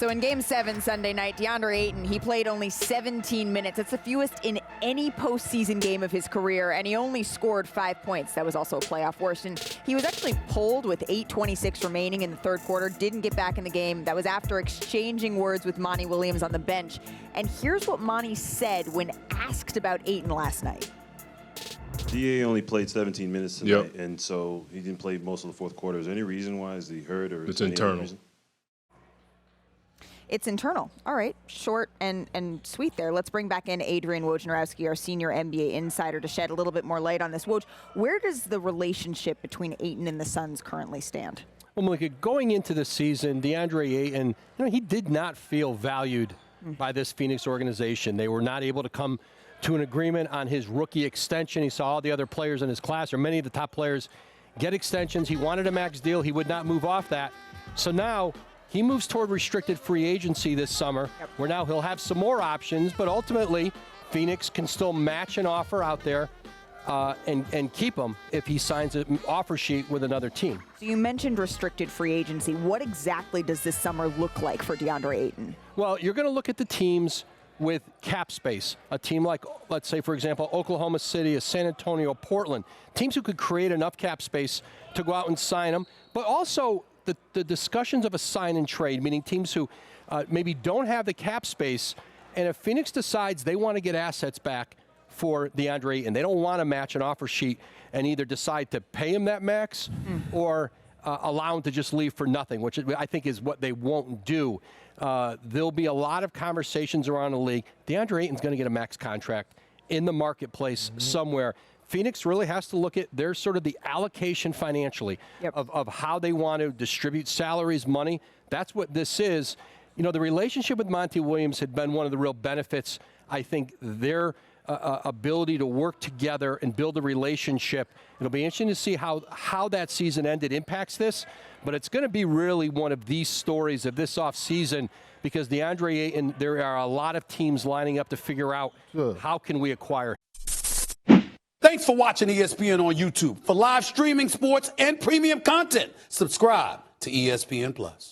So in Game 7 Sunday night, Deandre Ayton, he played only 17 minutes. That's the fewest in any postseason game of his career, and he only scored 5 points. That was also a playoff worst. And he was actually pulled with 8:26 remaining in the third quarter, didn't get back in the game. That was after exchanging words with Monty Williams on the bench. And here's what Monty said when asked about Ayton last night. DA only played 17 minutes tonight, and so he didn't play most of the fourth quarter. Is there any reason why? Is he hurt, or it's internal? It's internal. All right, short and sweet there. Let's bring back in Adrian Wojnarowski, our senior NBA insider, to shed a little bit more light on this. Woj, where does the relationship between Ayton and the Suns currently stand? Well, Malika, going into the season, Deandre Ayton, he did not feel valued by this Phoenix organization. They were not able to come to an agreement on his rookie extension. He saw all the other players in his class, or many of the top players, get extensions. He wanted a max deal. He would not move off that. So now he moves toward restricted free agency this summer, where now he'll have some more options, but ultimately Phoenix can still match an offer out there and keep him if he signs an offer sheet with another team. So you mentioned restricted free agency. What exactly does this summer look like for Deandre Ayton? Well, you're going to look at the teams with cap space. A team like, let's say, for example, Oklahoma City, a San Antonio, Portland. Teams who could create enough cap space to go out and sign them, but also the discussions of a sign and trade, meaning teams who maybe don't have the cap space, and if Phoenix decides they want to get assets back for DeAndre and they don't want to match an offer sheet and either decide to pay him that max or allow him to just leave for nothing, which I think is what they won't do. There'll be a lot of conversations around the league. DeAndre Ayton's going to get a max contract in the marketplace somewhere. Phoenix really has to look at their sort of the allocation financially of how they want to distribute salaries, money. That's what this is. The relationship with Monty Williams had been one of the real benefits. I think their ability to work together and build a relationship. It'll be interesting to see how that season ended impacts this, but it's going to be really one of these stories of this offseason because DeAndre Ayton, there are a lot of teams lining up to figure out how can we acquire. Thanks for watching ESPN on YouTube. For live streaming, sports, and premium content, subscribe to ESPN+.